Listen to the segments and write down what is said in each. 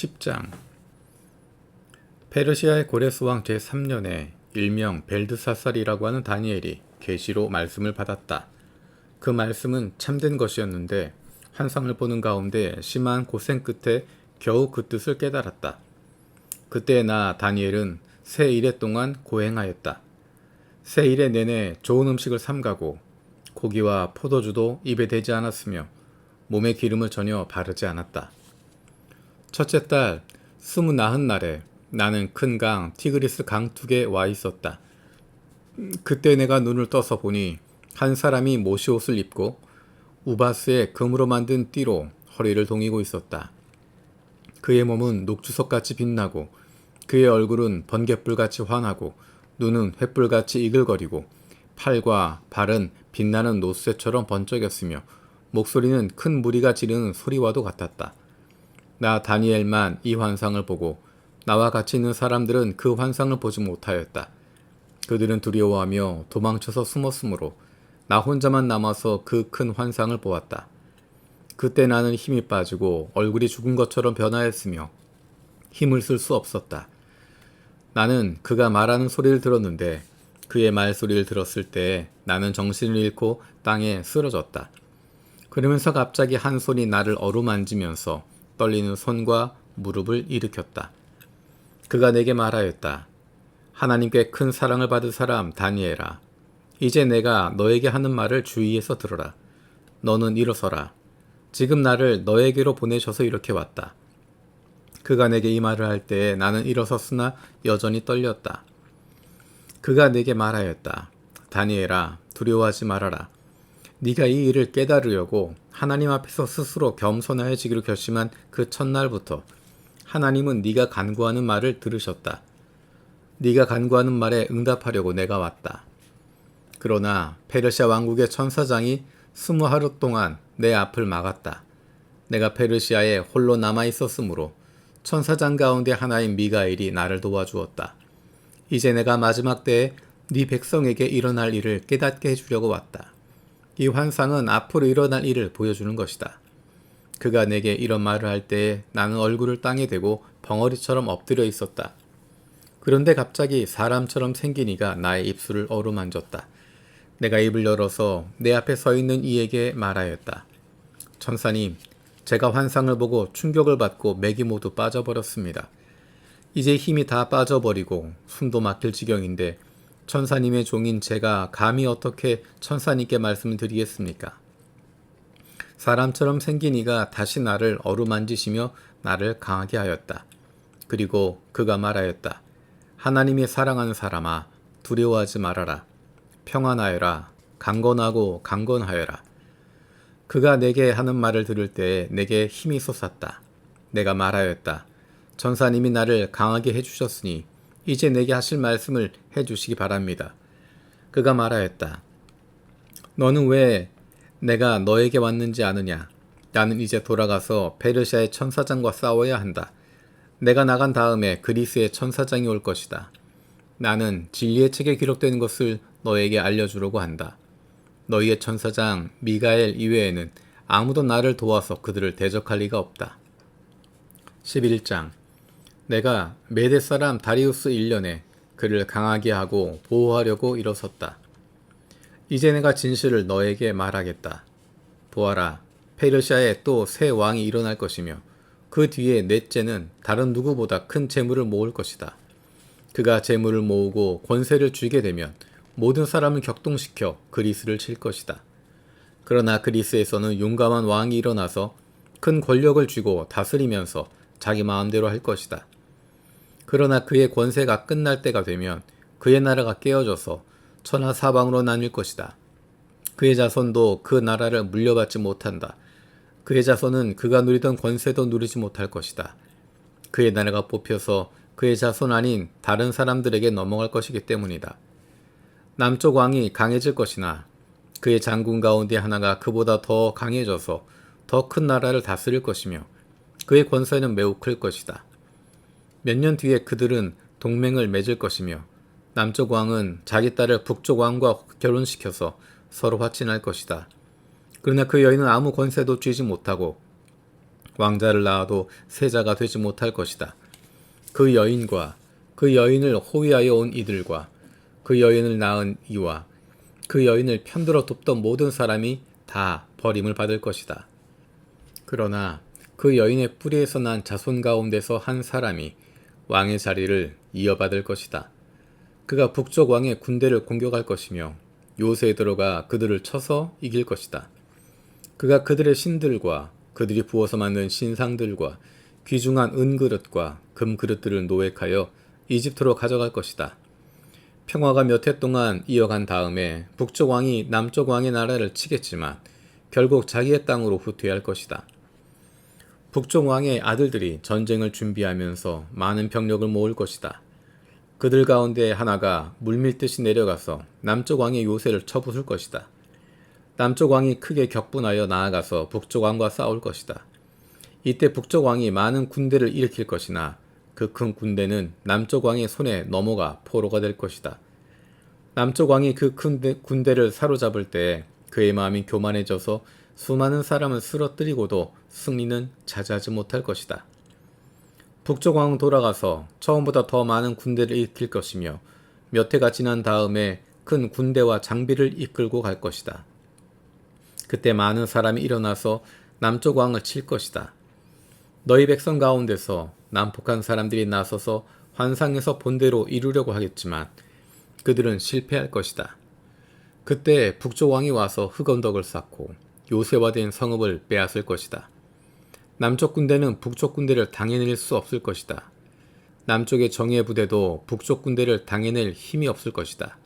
10장 페르시아의 고레스 왕 제3년에 일명 벨드사살이라고 하는 다니엘이 계시로 말씀을 받았다. 그 말씀은 참된 것이었는데 환상을 보는 가운데 심한 고생 끝에 겨우 그 뜻을 깨달았다. 그때 나 다니엘은 새 일해 동안 고행하였다. 새 일해 내내 좋은 음식을 삼가고 고기와 포도주도 입에 대지 않았으며 몸에 기름을 전혀 바르지 않았다. 첫째 달 29날에 나는 큰 강 티그리스 강둑에 와 있었다. 그때 내가 눈을 떠서 보니 한 사람이 모시옷을 입고 우바스에 금으로 만든 띠로 허리를 동이고 있었다. 그의 몸은 녹주석같이 빛나고 그의 얼굴은 번갯불같이 환하고 눈은 횃불같이 이글거리고 팔과 발은 빛나는 노쇠처럼 번쩍였으며 목소리는 큰 무리가 지르는 소리와도 같았다. 나 다니엘만 이 환상을 보고 나와 같이 있는 사람들은 그 환상을 보지 못하였다. 그들은 두려워하며 도망쳐서 숨었으므로 나 혼자만 남아서 그 큰 환상을 보았다. 그때 나는 힘이 빠지고 얼굴이 죽은 것처럼 변하였으며 힘을 쓸 수 없었다. 나는 그가 말하는 소리를 들었는데 그의 말소리를 들었을 때 나는 정신을 잃고 땅에 쓰러졌다. 그러면서 갑자기 한 손이 나를 어루만지면서 떨리는 손과 무릎을 일으켰다. 그가 내게 말하였다. 하나님께 큰 사랑을 받은 사람 다니엘아, 이제 내가 너에게 하는 말을 주의해서 들어라. 너는 일어서라. 지금 나를 너에게로 보내셔서 이렇게 왔다. 그가 내게 이 말을 할 때 나는 일어섰으나 여전히 떨렸다. 그가 내게 말하였다. 다니엘아, 두려워하지 말아라. 네가 이 일을 깨달으려고 하나님 앞에서 스스로 겸손해지기로 결심한 그 첫날부터 하나님은 네가 간구하는 말을 들으셨다. 네가 간구하는 말에 응답하려고 내가 왔다. 그러나 페르시아 왕국의 천사장이 20하루 동안 내 앞을 막았다. 내가 페르시아에 홀로 남아 있었으므로 천사장 가운데 하나인 미가엘이 나를 도와주었다. 이제 내가 마지막 때에 네 백성에게 일어날 일을 깨닫게 해주려고 왔다. 이 환상은 앞으로 일어날 일을 보여주는 것이다. 그가 내게 이런 말을 할 때에 나는 얼굴을 땅에 대고 벙어리처럼 엎드려 있었다. 그런데 갑자기 사람처럼 생긴 이가 나의 입술을 어루만졌다. 내가 입을 열어서 내 앞에 서 있는 이에게 말하였다. 천사님, 제가 환상을 보고 충격을 받고 맥이 모두 빠져버렸습니다. 이제 힘이 다 빠져버리고 숨도 막힐 지경인데 천사님의 종인 제가 감히 어떻게 천사님께 말씀을 드리겠습니까? 사람처럼 생긴 이가 다시 나를 어루만지시며 나를 강하게 하였다. 그리고 그가 말하였다. 하나님이 사랑하는 사람아, 두려워하지 말아라. 평안하여라. 강건하고 강건하여라. 그가 내게 하는 말을 들을 때에 내게 힘이 솟았다. 내가 말하였다. 천사님이 나를 강하게 해주셨으니 이제 내게 하실 말씀을 해주시기 바랍니다. 그가 말하였다. 너는 왜 내가 너에게 왔는지 아느냐? 나는 이제 돌아가서 페르시아의 천사장과 싸워야 한다. 내가 나간 다음에 그리스의 천사장이 올 것이다. 나는 진리의 책에 기록된 것을 너에게 알려주려고 한다. 너희의 천사장 미가엘 이외에는 아무도 나를 도와서 그들을 대적할 리가 없다. 11장 내가 메대 사람 다리우스 1년에 그를 강하게 하고 보호하려고 일어섰다. 이제 내가 진실을 너에게 말하겠다. 보아라, 페르시아에 또 새 왕이 일어날 것이며 그 뒤에 넷째는 다른 누구보다 큰 재물을 모을 것이다. 그가 재물을 모으고 권세를 쥐게 되면 모든 사람을 격동시켜 그리스를 칠 것이다. 그러나 그리스에서는 용감한 왕이 일어나서 큰 권력을 쥐고 다스리면서 자기 마음대로 할 것이다. 그러나 그의 권세가 끝날 때가 되면 그의 나라가 깨어져서 천하 사방으로 나뉠 것이다. 그의 자손도 그 나라를 물려받지 못한다. 그의 자손은 그가 누리던 권세도 누리지 못할 것이다. 그의 나라가 뽑혀서 그의 자손 아닌 다른 사람들에게 넘어갈 것이기 때문이다. 남쪽 왕이 강해질 것이나 그의 장군 가운데 하나가 그보다 더 강해져서 더 큰 나라를 다스릴 것이며 그의 권세는 매우 클 것이다. 몇 년 뒤에 그들은 동맹을 맺을 것이며 남쪽 왕은 자기 딸을 북쪽 왕과 결혼시켜서 서로 화친할 것이다. 그러나 그 여인은 아무 권세도 쥐지 못하고 왕자를 낳아도 세자가 되지 못할 것이다. 그 여인과 그 여인을 호위하여 온 이들과 그 여인을 낳은 이와 그 여인을 편들어 돕던 모든 사람이 다 버림을 받을 것이다. 그러나 그 여인의 뿌리에서 난 자손 가운데서 한 사람이 왕의 자리를 이어받을 것이다. 그가 북쪽 왕의 군대를 공격할 것이며 요새에 들어가 그들을 쳐서 이길 것이다. 그가 그들의 신들과 그들이 부어서 만든 신상들과 귀중한 은그릇과 금그릇들을 노획하여 이집트로 가져갈 것이다. 평화가 몇 해 동안 이어간 다음에 북쪽 왕이 남쪽 왕의 나라를 치겠지만 결국 자기의 땅으로 후퇴할 것이다. 북쪽 왕의 아들들이 전쟁을 준비하면서 많은 병력을 모을 것이다. 그들 가운데 하나가 물밀듯이 내려가서 남쪽 왕의 요새를 쳐부술 것이다. 남쪽 왕이 크게 격분하여 나아가서 북쪽 왕과 싸울 것이다. 이때 북쪽 왕이 많은 군대를 일으킬 것이나 그 큰 군대는 남쪽 왕의 손에 넘어가 포로가 될 것이다. 남쪽 왕이 그 큰 군대를 사로잡을 때 그의 마음이 교만해져서 수많은 사람을 쓰러뜨리고도 승리는 차지하지 못할 것이다. 북쪽 왕은 돌아가서 처음보다 더 많은 군대를 일으킬 것이며 몇 해가 지난 다음에 큰 군대와 장비를 이끌고 갈 것이다. 그때 많은 사람이 일어나서 남쪽 왕을 칠 것이다. 너희 백성 가운데서 난폭한 사람들이 나서서 환상에서 본대로 이루려고 하겠지만 그들은 실패할 것이다. 그때 북쪽 왕이 와서 흑언덕을 쌓고 요새화된 성읍을 빼앗을 것이다. 남쪽 군대는 북쪽 군대를 당해낼 수 없을 것이다. 남쪽의 정예 부대도 북쪽 군대를 당해낼 힘이 없을 것이다.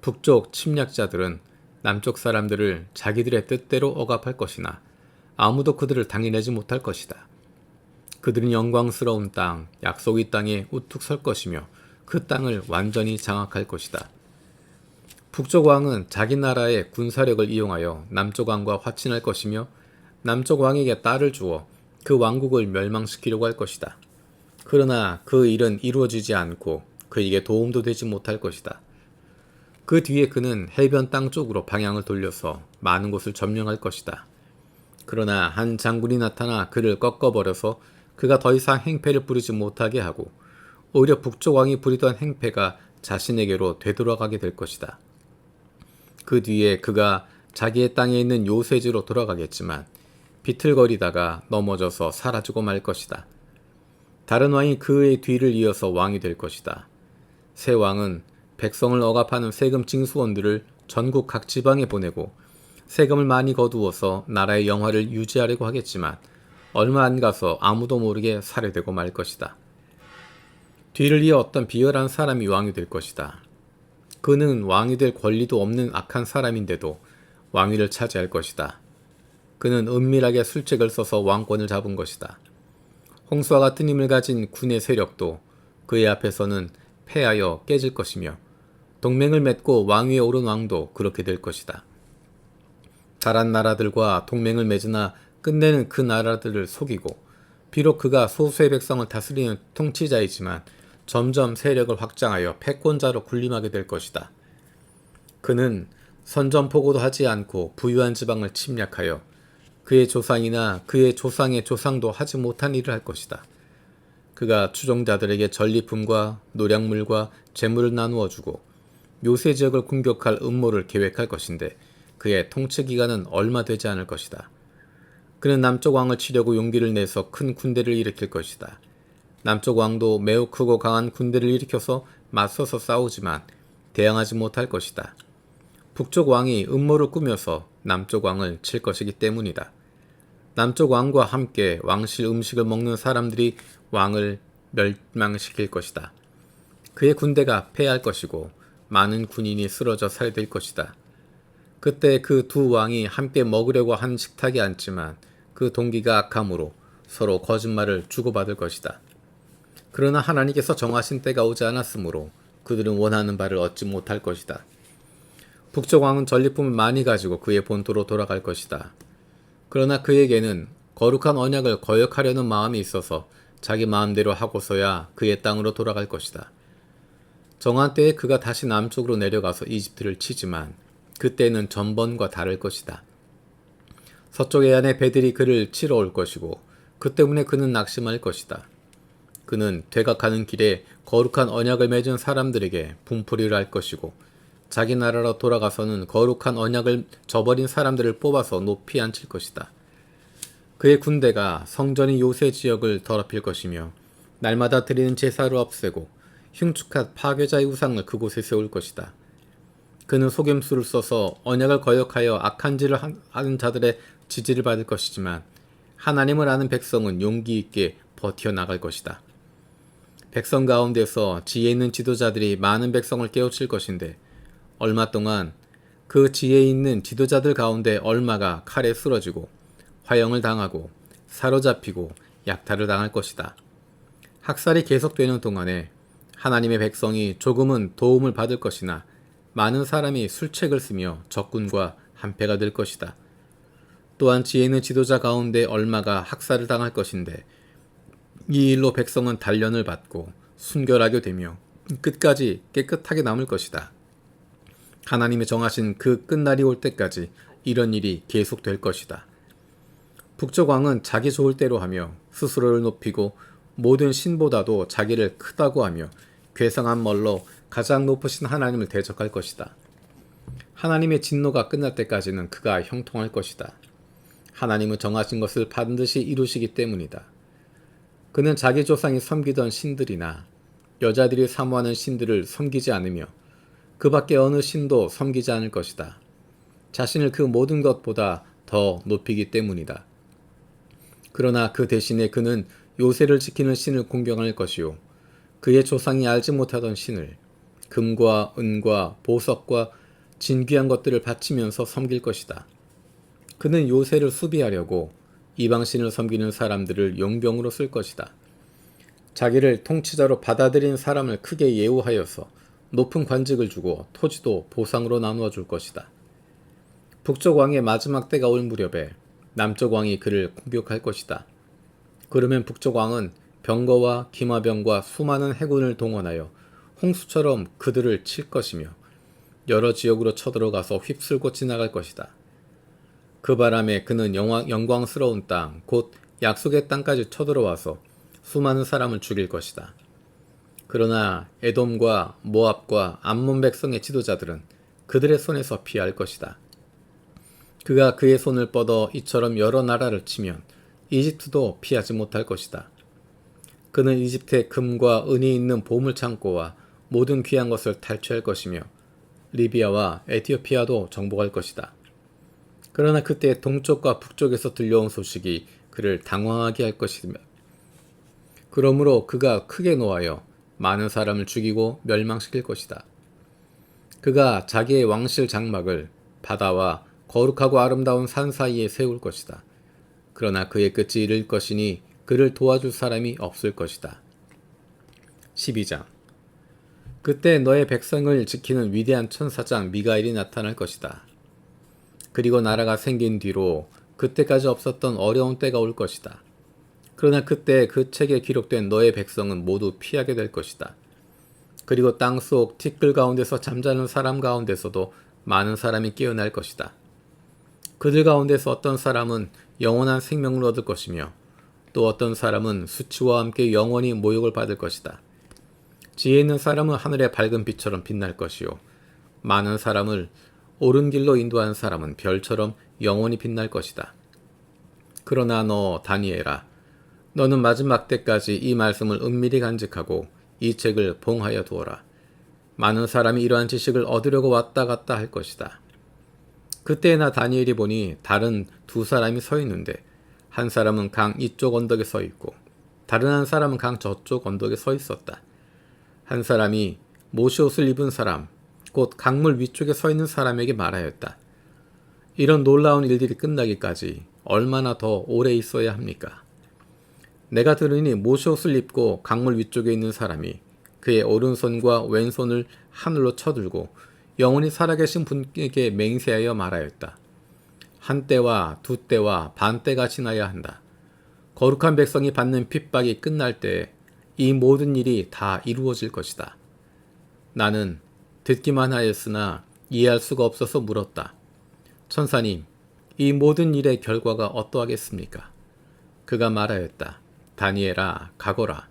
북쪽 침략자들은 남쪽 사람들을 자기들의 뜻대로 억압할 것이나 아무도 그들을 당해내지 못할 것이다. 그들은 영광스러운 땅, 약속의 땅에 우뚝 설 것이며 그 땅을 완전히 장악할 것이다. 북쪽 왕은 자기 나라의 군사력을 이용하여 남쪽 왕과 화친할 것이며 남쪽 왕에게 딸을 주어 그 왕국을 멸망시키려고 할 것이다. 그러나 그 일은 이루어지지 않고 그에게 도움도 되지 못할 것이다. 그 뒤에 그는 해변 땅 쪽으로 방향을 돌려서 많은 곳을 점령할 것이다. 그러나 한 장군이 나타나 그를 꺾어버려서 그가 더 이상 행패를 부리지 못하게 하고 오히려 북쪽 왕이 부리던 행패가 자신에게로 되돌아가게 될 것이다. 그 뒤에 그가 자기의 땅에 있는 요새지로 돌아가겠지만 비틀거리다가 넘어져서 사라지고 말 것이다. 다른 왕이 그의 뒤를 이어서 왕이 될 것이다. 새 왕은 백성을 억압하는 세금 징수원들을 전국 각 지방에 보내고 세금을 많이 거두어서 나라의 영화를 유지하려고 하겠지만 얼마 안 가서 아무도 모르게 살해되고 말 것이다. 뒤를 이어 어떤 비열한 사람이 왕이 될 것이다. 그는 왕이 될 권리도 없는 악한 사람인데도 왕위를 차지할 것이다. 그는 은밀하게 술책을 써서 왕권을 잡은 것이다. 홍수와 같은 힘을 가진 군의 세력도 그의 앞에서는 패하여 깨질 것이며 동맹을 맺고 왕위에 오른 왕도 그렇게 될 것이다. 다른 나라들과 동맹을 맺으나 끝내는 그 나라들을 속이고 비록 그가 소수의 백성을 다스리는 통치자이지만 점점 세력을 확장하여 패권자로 군림하게 될 것이다. 그는 선전포고도 하지 않고 부유한 지방을 침략하여 그의 조상이나 그의 조상의 조상도 하지 못한 일을 할 것이다. 그가 추종자들에게 전리품과 노량물과 재물을 나누어 주고 요새 지역을 공격할 음모를 계획할 것인데 그의 통치 기간은 얼마 되지 않을 것이다. 그는 남쪽 왕을 치려고 용기를 내서 큰 군대를 일으킬 것이다. 남쪽 왕도 매우 크고 강한 군대를 일으켜서 맞서서 싸우지만 대항하지 못할 것이다. 북쪽 왕이 음모를 꾸며서 남쪽 왕을 칠 것이기 때문이다. 남쪽 왕과 함께 왕실 음식을 먹는 사람들이 왕을 멸망시킬 것이다. 그의 군대가 패할 것이고 많은 군인이 쓰러져 살해될 것이다. 그때 그 두 왕이 함께 먹으려고 한 식탁에 앉지만 그 동기가 악함으로 서로 거짓말을 주고받을 것이다. 그러나 하나님께서 정하신 때가 오지 않았으므로 그들은 원하는 바를 얻지 못할 것이다. 북쪽 왕은 전리품을 많이 가지고 그의 본토로 돌아갈 것이다. 그러나 그에게는 거룩한 언약을 거역하려는 마음이 있어서 자기 마음대로 하고서야 그의 땅으로 돌아갈 것이다. 정한 때에 그가 다시 남쪽으로 내려가서 이집트를 치지만 그때는 전번과 다를 것이다. 서쪽 해안의 배들이 그를 치러 올 것이고 그 때문에 그는 낙심할 것이다. 그는 되각하는 길에 거룩한 언약을 맺은 사람들에게 분풀이를 할 것이고 자기 나라로 돌아가서는 거룩한 언약을 저버린 사람들을 뽑아서 높이 앉힐 것이다. 그의 군대가 성전인 요새 지역을 더럽힐 것이며 날마다 드리는 제사를 없애고 흉측한 파괴자의 우상을 그곳에 세울 것이다. 그는 속임수를 써서 언약을 거역하여 악한 짓을 하는 자들의 지지를 받을 것이지만 하나님을 아는 백성은 용기 있게 버텨나갈 것이다. 백성 가운데서 지혜 있는 지도자들이 많은 백성을 깨우칠 것인데 얼마 동안 그 지혜 있는 지도자들 가운데 얼마가 칼에 쓰러지고 화형을 당하고 사로잡히고 약탈을 당할 것이다. 학살이 계속되는 동안에 하나님의 백성이 조금은 도움을 받을 것이나 많은 사람이 술책을 쓰며 적군과 한패가 될 것이다. 또한 지혜 있는 지도자 가운데 얼마가 학살을 당할 것인데 이 일로 백성은 단련을 받고 순결하게 되며 끝까지 깨끗하게 남을 것이다. 하나님이 정하신 그 끝날이 올 때까지 이런 일이 계속될 것이다. 북쪽 왕은 자기 좋을 대로 하며 스스로를 높이고 모든 신보다도 자기를 크다고 하며 괴상한 말로 가장 높으신 하나님을 대적할 것이다. 하나님의 진노가 끝날 때까지는 그가 형통할 것이다. 하나님은 정하신 것을 반드시 이루시기 때문이다. 그는 자기 조상이 섬기던 신들이나 여자들이 사모하는 신들을 섬기지 않으며 그 밖에 어느 신도 섬기지 않을 것이다. 자신을 그 모든 것보다 더 높이기 때문이다. 그러나 그 대신에 그는 요새를 지키는 신을 공경할 것이요 그의 조상이 알지 못하던 신을 금과 은과 보석과 진귀한 것들을 바치면서 섬길 것이다. 그는 요새를 수비하려고 이방신을 섬기는 사람들을 용병으로 쓸 것이다. 자기를 통치자로 받아들인 사람을 크게 예우하여서 높은 관직을 주고 토지도 보상으로 나누어 줄 것이다. 북쪽 왕의 마지막 때가 올 무렵에 남쪽 왕이 그를 공격할 것이다. 그러면 북쪽 왕은 병거와 기마병과 수많은 해군을 동원하여 홍수처럼 그들을 칠 것이며 여러 지역으로 쳐들어가서 휩쓸고 지나갈 것이다. 그 바람에 그는 영광스러운 땅, 곧 약속의 땅까지 쳐들어와서 수많은 사람을 죽일 것이다. 그러나 에돔과 모압과 암몬 백성의 지도자들은 그들의 손에서 피할 것이다. 그가 그의 손을 뻗어 이처럼 여러 나라를 치면 이집트도 피하지 못할 것이다. 그는 이집트에 금과 은이 있는 보물창고와 모든 귀한 것을 탈취할 것이며 리비아와 에티오피아도 정복할 것이다. 그러나 그때 동쪽과 북쪽에서 들려온 소식이 그를 당황하게 할 것이며 그러므로 그가 크게 노하여 많은 사람을 죽이고 멸망시킬 것이다. 그가 자기의 왕실 장막을 바다와 거룩하고 아름다운 산 사이에 세울 것이다. 그러나 그의 끝이 이를 것이니 그를 도와줄 사람이 없을 것이다. 12장 그때 너의 백성을 지키는 위대한 천사장 미가엘이 나타날 것이다. 그리고 나라가 생긴 뒤로 그때까지 없었던 어려운 때가 올 것이다. 그러나 그때 그 책에 기록된 너의 백성은 모두 피하게 될 것이다. 그리고 땅속 티끌 가운데서 잠자는 사람 가운데서도 많은 사람이 깨어날 것이다. 그들 가운데서 어떤 사람은 영원한 생명을 얻을 것이며 또 어떤 사람은 수치와 함께 영원히 모욕을 받을 것이다. 지혜 있는 사람은 하늘의 밝은 빛처럼 빛날 것이요 많은 사람을 옳은 길로 인도하는 사람은 별처럼 영원히 빛날 것이다. 그러나 너 다니엘아, 너는 마지막 때까지 이 말씀을 은밀히 간직하고 이 책을 봉하여 두어라. 많은 사람이 이러한 지식을 얻으려고 왔다 갔다 할 것이다. 그때 나 다니엘이 보니 다른 두 사람이 서 있는데 한 사람은 강 이쪽 언덕에 서 있고 다른 한 사람은 강 저쪽 언덕에 서 있었다. 한 사람이 모시옷을 입은 사람, 곧 강물 위쪽에 서 있는 사람에게 말하였다. 이런 놀라운 일들이 끝나기까지 얼마나 더 오래 있어야 합니까? 내가 들으니 모시옷을 입고 강물 위쪽에 있는 사람이 그의 오른손과 왼손을 하늘로 쳐들고 영원히 살아계신 분에게 맹세하여 말하였다. 한 때와 두 때와 반 때가 지나야 한다. 거룩한 백성이 받는 핍박이 끝날 때에 이 모든 일이 다 이루어질 것이다. 나는 듣기만 하였으나 이해할 수가 없어서 물었다. 천사님, 이 모든 일의 결과가 어떠하겠습니까? 그가 말하였다. 다니엘아, 가거라.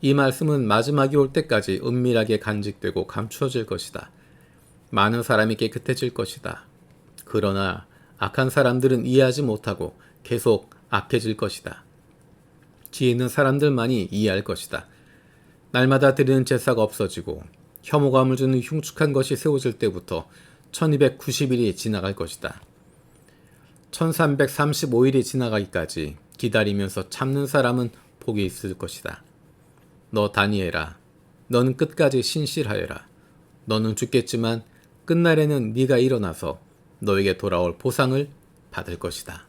이 말씀은 마지막이 올 때까지 은밀하게 간직되고 감추어질 것이다. 많은 사람이 깨끗해질 것이다. 그러나 악한 사람들은 이해하지 못하고 계속 악해질 것이다. 지혜 있는 사람들만이 이해할 것이다. 날마다 드리는 제사가 없어지고 혐오감을 주는 흉측한 것이 세워질 때부터 1290일이 지나갈 것이다. 1335일이 지나가기까지 기다리면서 참는 사람은 복이 있을 것이다. 너 다니엘아, 너는 끝까지 신실하여라. 너는 죽겠지만 끝날에는 네가 일어나서 너에게 돌아올 보상을 받을 것이다.